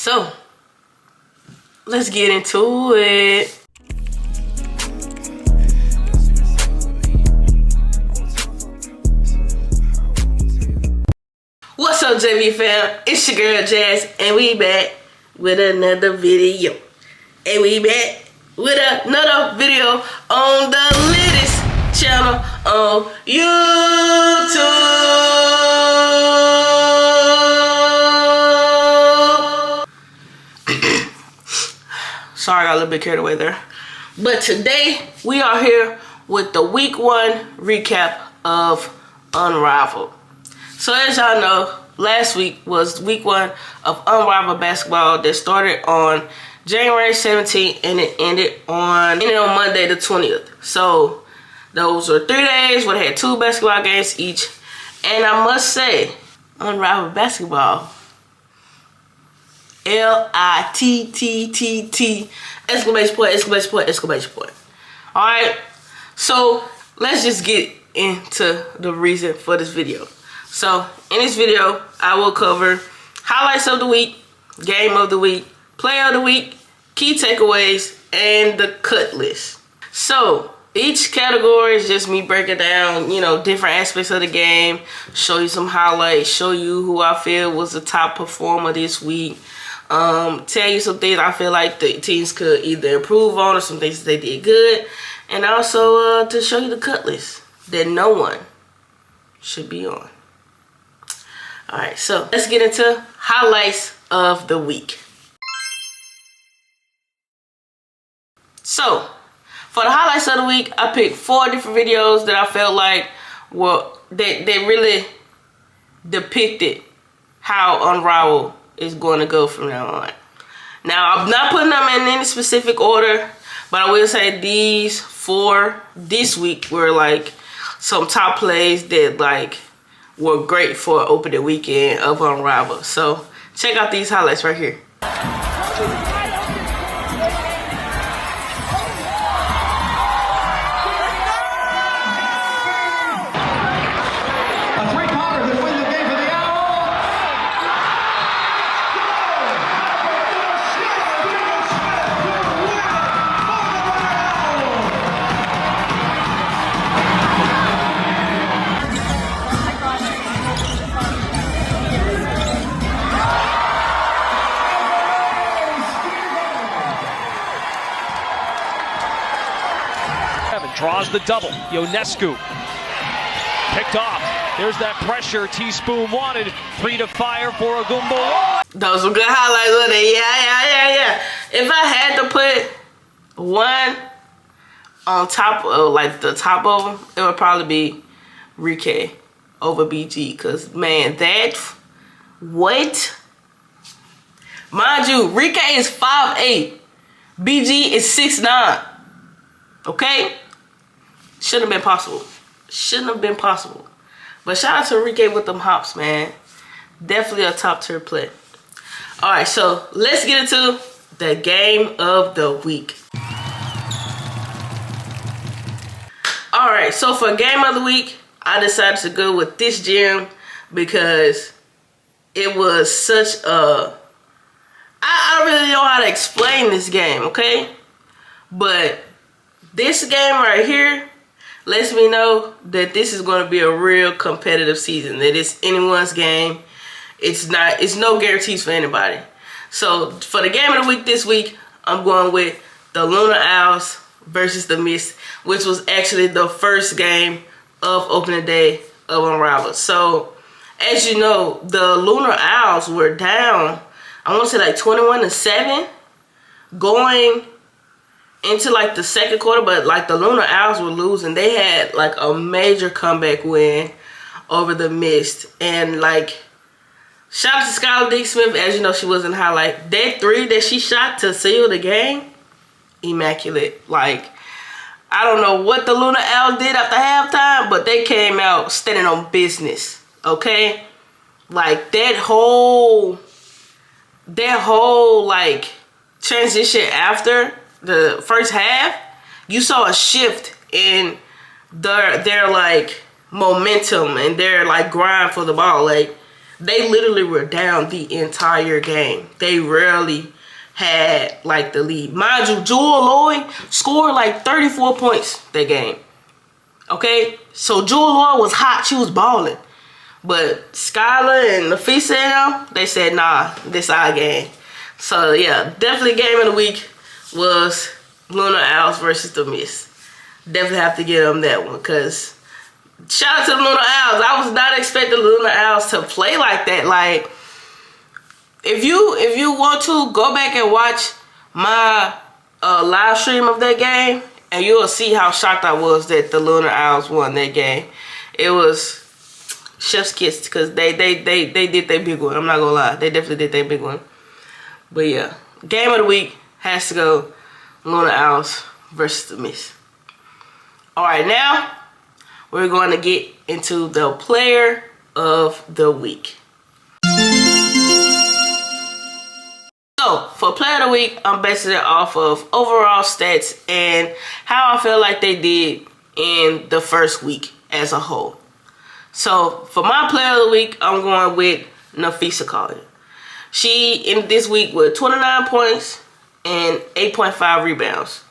So let's get into it. What's up, JV fam? It's your girl Jazz, and we back with another video. And we back with another video on the latest channel on YouTube. Sorry, I got a little bit carried away there. But today we are here with the week 1 recap of Unrivaled. So as y'all know, last week was week 1 of Unrivaled basketball that started on January 17th and it ended on Monday the 20th. So those were 3 days where they had 2 basketball games each. And I must say, Unrivaled basketball, L-I-T-T-T-T, exclamation point, exclamation point, exclamation point. Alright, so let's just get into the reason for this video. So in this video, I will cover highlights of the week, game of the week, play of the week, key takeaways, and the cut list. So each category is just me breaking down, different aspects of the game, show you some highlights, show you who I feel was the top performer this week, tell you some things I feel like the teams could either improve on or some things they did good, and also to show you the cut list that no one should be on. Alright, so let's get into highlights of the week. So, for the highlights of the week, I picked 4 different videos that I felt like they really depicted how Unrivaled is going to go from now on. Now, I'm not putting them in any specific order, but I will say these 4 this week were like some top plays that were great for opening weekend of Unrivaled. So check out these highlights right here. Draws the double. Ionescu picked off. There's that pressure Teaspoon wanted. 3 to fire for Agumbo. Those were good highlights, wasn't it? Yeah. If I had to put one on top of the top of them, it would probably be Rike over BG. Cause man, mind you, Rike is 5'8", BG is 6'9". Okay. Shouldn't have been possible. Shouldn't have been possible. But shout out to Enrique with them hops, man. Definitely a top tier play. Alright, so let's get into the game of the week. Alright, so for game of the week, I decided to go with this gym because it was such a... I don't really know how to explain this game, okay? But this game right here lets me know that this is going to be a real competitive season. That it's anyone's game. It's no guarantees for anybody. So for the game of the week this week, I'm going with the Lunar Owls versus the Mist, which was actually the first game of opening day of Unrivaled. So as you know, the Lunar Owls were down, I want to say 21-7 going into the second quarter, but the Lunar Owls were losing. They had a major comeback win over the Mist, and shout out to diggins-smith. As you know, she was in highlight. That 3 that she shot to seal the game, immaculate. I don't know what the Lunar Owls did after halftime, but they came out standing on business. Okay, that whole transition after the first half, you saw a shift in their momentum and their grind for the ball. They literally were down the entire game. They rarely had like the lead. Mind you, Jewel Lloyd scored like 34 points that game. Okay, so Jewel Lloyd was hot. She was balling. But Skylar and Nafisa and them, they said, nah, this our game. So yeah, definitely game of the week was Lunar Owls versus the Mist. Definitely have to give them that one, because shout out to the Lunar Owls. I was not expecting the Lunar Owls to play like that. Like, if you want to, go back and watch my live stream of that game, and you'll see how shocked I was that the Lunar Owls won that game. It was chef's kiss, because they did their big one. I'm not gonna lie, they definitely did their big one. But yeah, game of the week has to go Lunar Owls versus the Mist. All right, now we're going to get into the player of the week. So, for player of the week, I'm basing it off of overall stats and how I feel like they did in the first week as a whole. So, for my player of the week, I'm going with Nafisa Collier. She ended this week with 29 points and 8.5 rebounds.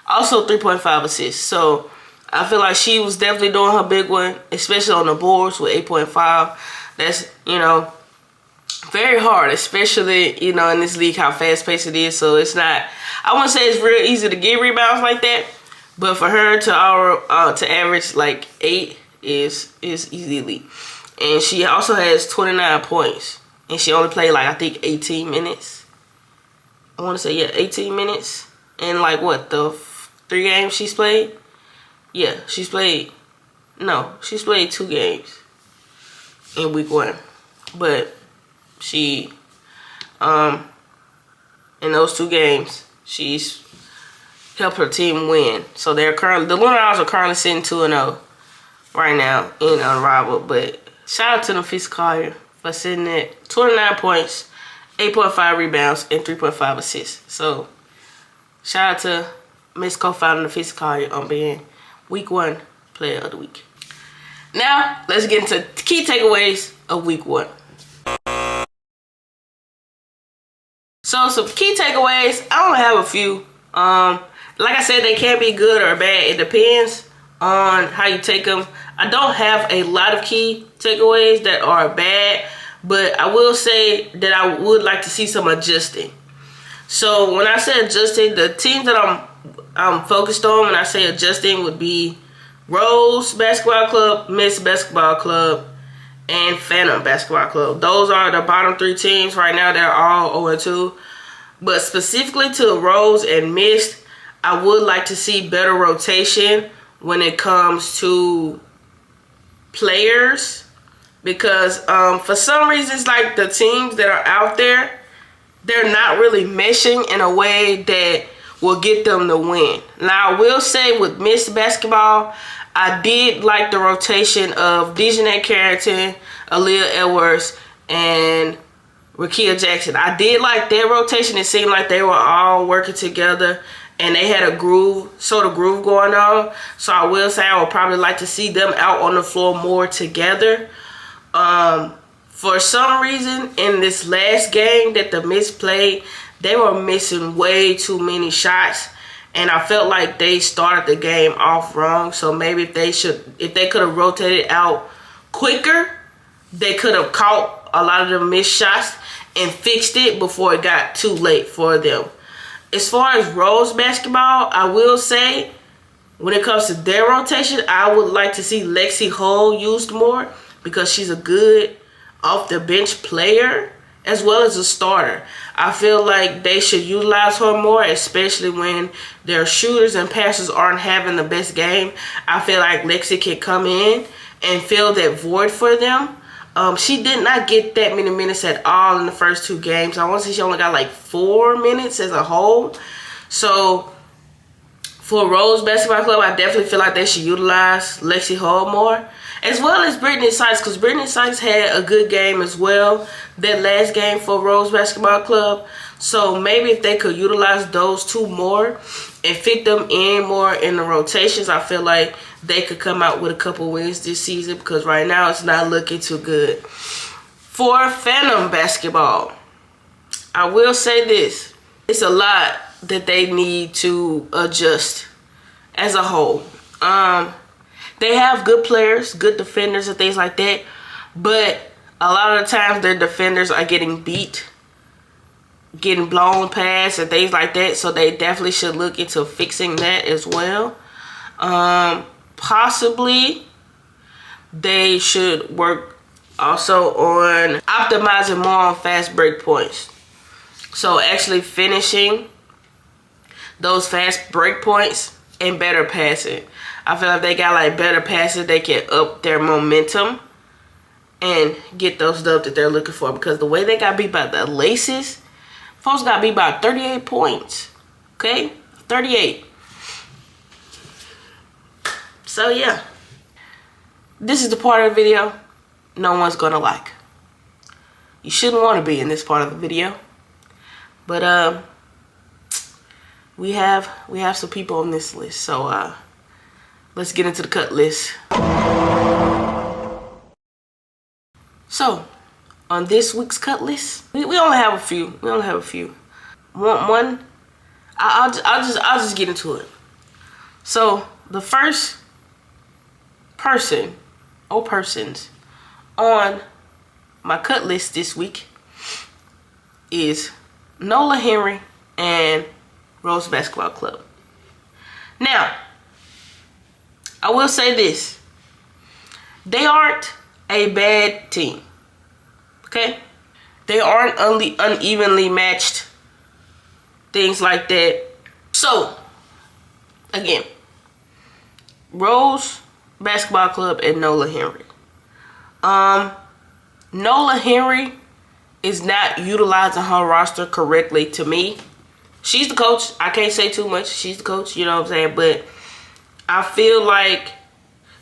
Also 3.5 assists. So, I feel like she was definitely doing her big one, especially on the boards with 8.5. That's, very hard, especially, in this league, how fast-paced it is. So it's not, I wouldn't say it's real easy to get rebounds like that, but for her to average like 8 is easily. And she also has 29 points, and she only played like, I think, 18 minutes. I want to say, yeah, 18 minutes. And like what, the 3 games she's played? Yeah, she's played 2 games in week 1. But she, in those 2 games, she's helped her team win. So the Lunar Owls are currently sitting 2-0 right now in Unrivaled. But shout out to Nafisa Collier for sitting at 29 points, 8.5 rebounds, and 3.5 assists. So shout out to Miss Co-Founder Nafisa Collier on being Week 1 Player of the Week. Now, let's get into key takeaways of Week 1. So, some key takeaways, I only have a few. Like I said, they can be good or bad. It depends on how you take them. I don't have a lot of key takeaways that are bad, but I will say that I would like to see some adjusting. So, when I say adjusting, the teams that I'm focused on when I say adjusting would be Rose Basketball Club, Miss Basketball Club, and Phantom Basketball Club. Those are the bottom 3 teams right now. They're all 0-2. But specifically to Rose and Mist, I would like to see better rotation when it comes to players. Because for some reasons, like the teams that are out there, they're not really meshing in a way that will get them the win. Now, I will say with Mist Basketball, I did like the rotation of Dejanay Carrington, Aaliyah Edwards, and Rakia Jackson. I did like their rotation. It seemed like they were all working together, and they had a groove going on. So I will say I would probably like to see them out on the floor more together. For some reason, in this last game that the Mist played, they were missing way too many shots. And I felt like they started the game off wrong. So maybe if they could have rotated out quicker, they could have caught a lot of the missed shots and fixed it before it got too late for them. As far as Rose Basketball, I will say when it comes to their rotation, I would like to see Lexi Hull used more, because she's a good off the bench player as well as a starter. I feel like they should utilize her more, especially when their shooters and passers aren't having the best game. I feel like Lexi can come in and fill that void for them. She did not get that many minutes at all in the first 2 games. I want to say she only got like 4 minutes as a whole. So for Rose Basketball Club, I definitely feel like they should utilize Lexi Hull more, as well as Brittany Sykes, because Brittany Sykes had a good game as well that last game for Rose Basketball Club. So maybe if they could utilize those 2 more and fit them in more in the rotations, I feel like they could come out with a couple wins this season, because right now it's not looking too good. For Phantom basketball, I will say this. It's a lot that they need to adjust as a whole. They have good players, good defenders and things like that, but a lot of the times their defenders are getting beat, getting blown past and things like that, so they definitely should look into fixing that as well. Possibly they should work also on optimizing more on fast break points. So actually finishing those fast break points and better passing. I feel like they got like better passes, they can up their momentum and get those dubs that they're looking for. Because the way they got beat by the Laces, folks got beat by 38 points. Okay? 38. So yeah. This is the part of the video no one's gonna like. You shouldn't want to be in this part of the video. But we have some people on this list. So let's get into the cut list. So on this week's cut list, we only have a few. We only have a few. One. I'll just get into it. So the first person or persons on my cut list this week is Nola Henry and Rose Basketball Club. Now, I will say this. They aren't a bad team. Okay? They aren't unevenly matched. Things like that. So, again, Rose Basketball Club and Nola Henry. Nola Henry is not utilizing her roster correctly to me. She's the coach. I can't say too much. She's the coach, you know what I'm saying? But I feel like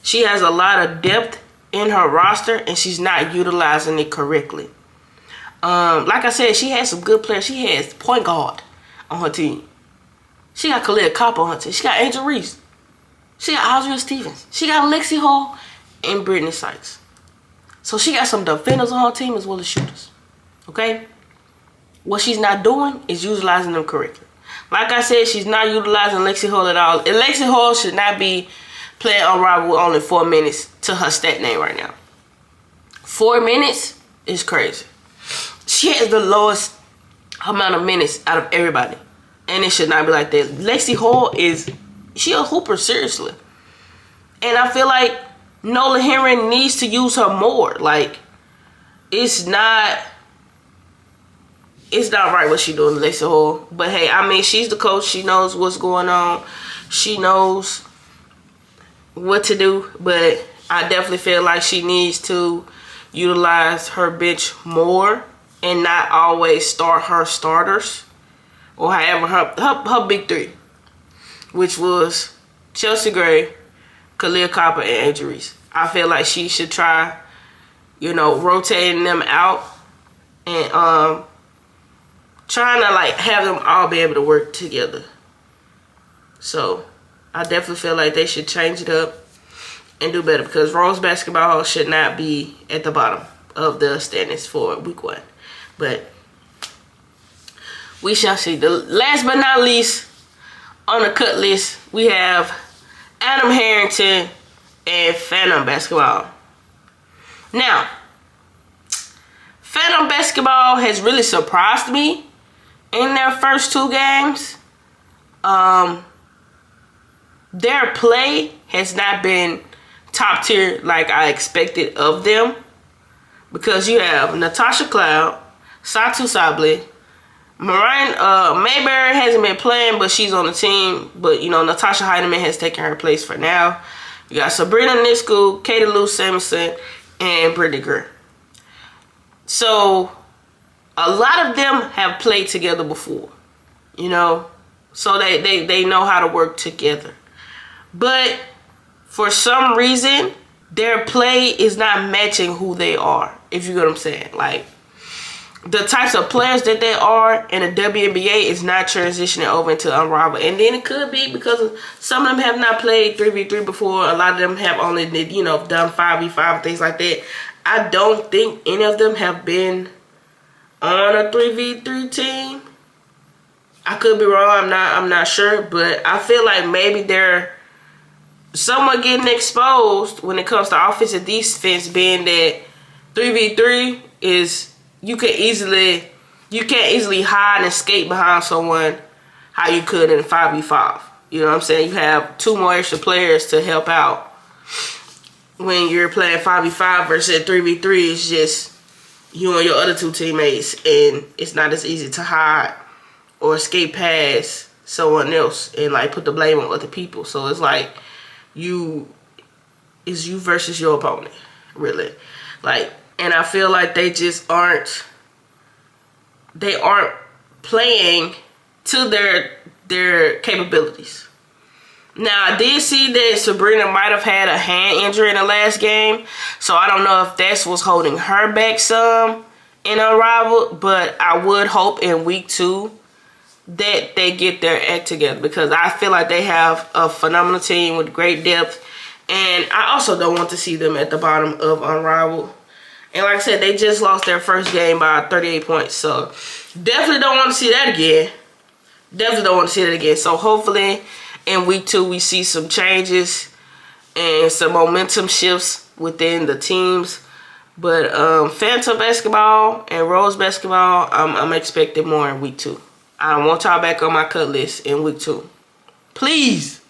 she has a lot of depth in her roster and she's not utilizing it correctly. Like I said, she has some good players. She has point guard on her team. She got Khalil Copper on her team. She got Angel Reese. She got Audrey Stevens. She got Lexi Hall and Brittany Sykes. So she got some defenders on her team as well as shooters. Okay? What she's not doing is utilizing them correctly. Like I said, she's not utilizing Lexi Hall at all. And Lexi Hall should not be playing Unrivaled with only 4 minutes to her stat name right now. 4 minutes is crazy. She has the lowest amount of minutes out of everybody. And it should not be like that. Lexi Hall she a hooper, seriously. And I feel like Nola Henry needs to use her more. Like, it's not right what she doing, Lexi Hall. But hey, I mean, she's the coach. She knows what's going on. She knows what to do. But I definitely feel like she needs to utilize her bench more and not always start her starters. Or however, her big three. Which was Chelsea Gray, Khalil Copper, and Angel Reese. I feel like she should try, rotating them out and trying to like have them all be able to work together. So I definitely feel like they should change it up and do better because Rose Basketball should not be at the bottom of the standings for week 1. But we shall see. The last but not least on the cut list, we have Adam Harrington and Phantom Basketball. Now, Phantom Basketball has really surprised me in their first 2 games. Their play has not been top tier like I expected of them. Because you have Natasha Cloud, Satu Sabli, Mayberry hasn't been playing, but she's on the team. But, Natasha Heidemann has taken her place for now. You got Sabrina Nisku, Katie Lou Samuelson, and Brittany Greer. So, a lot of them have played together before. So they know how to work together. But, for some reason, their play is not matching who they are. If you get what I'm saying. Like, the types of players that they are in the WNBA is not transitioning over into Unrivaled. And then it could be because some of them have not played 3v3 before. A lot of them have only, done 5v5 and things like that. I don't think any of them have been on a 3v3 team. I could be wrong. I'm not sure, but I feel like maybe they're somewhat getting exposed when it comes to offense and defense, being that 3v3 is you can't easily hide and escape behind someone how you could in 5v5. You know what I'm saying? You have 2 more extra players to help out. When you're playing 5v5 versus 3v3, it's just you and your other 2 teammates, and it's not as easy to hide or escape past someone else and like put the blame on other people. So it's like it's you versus your opponent, really. Like, and I feel like they just aren't playing to their capabilities. Now, I did see that Sabrina might have had a hand injury in the last game, so I don't know if that's what's holding her back some in Unrivaled, but I would hope in week 2 that they get their act together, because I feel like they have a phenomenal team with great depth, and I also don't want to see them at the bottom of Unrivaled. And like I said, they just lost their first game by 38 points, so definitely don't want to see that again. Definitely don't want to see that again. So hopefully in week 2 we see some changes and some momentum shifts within the teams. But Phantom basketball and Rose basketball, I'm expecting more in week 2. I don't want y'all back on my cut list in week 2. Please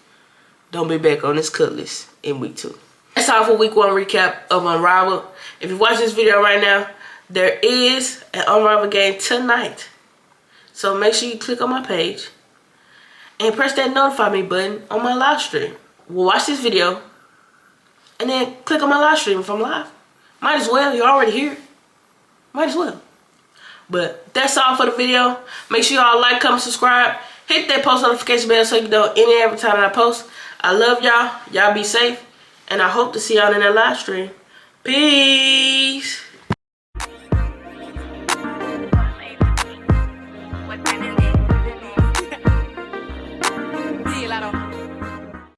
don't be back on this cut list in week 2. That's all for week 1 recap of Unrivaled. If you watch this video right now, there is an Unrivaled game tonight. So make sure you click on my page and press that notify me button on my live stream. We'll watch this video and then click on my live stream if I'm live. Might as well, you're already here. Might as well. But that's all for the video. Make sure y'all like, comment, subscribe. Hit that post notification bell so you know any every time that I post. I love y'all. Y'all be safe. And I hope to see y'all in that live stream. Peace.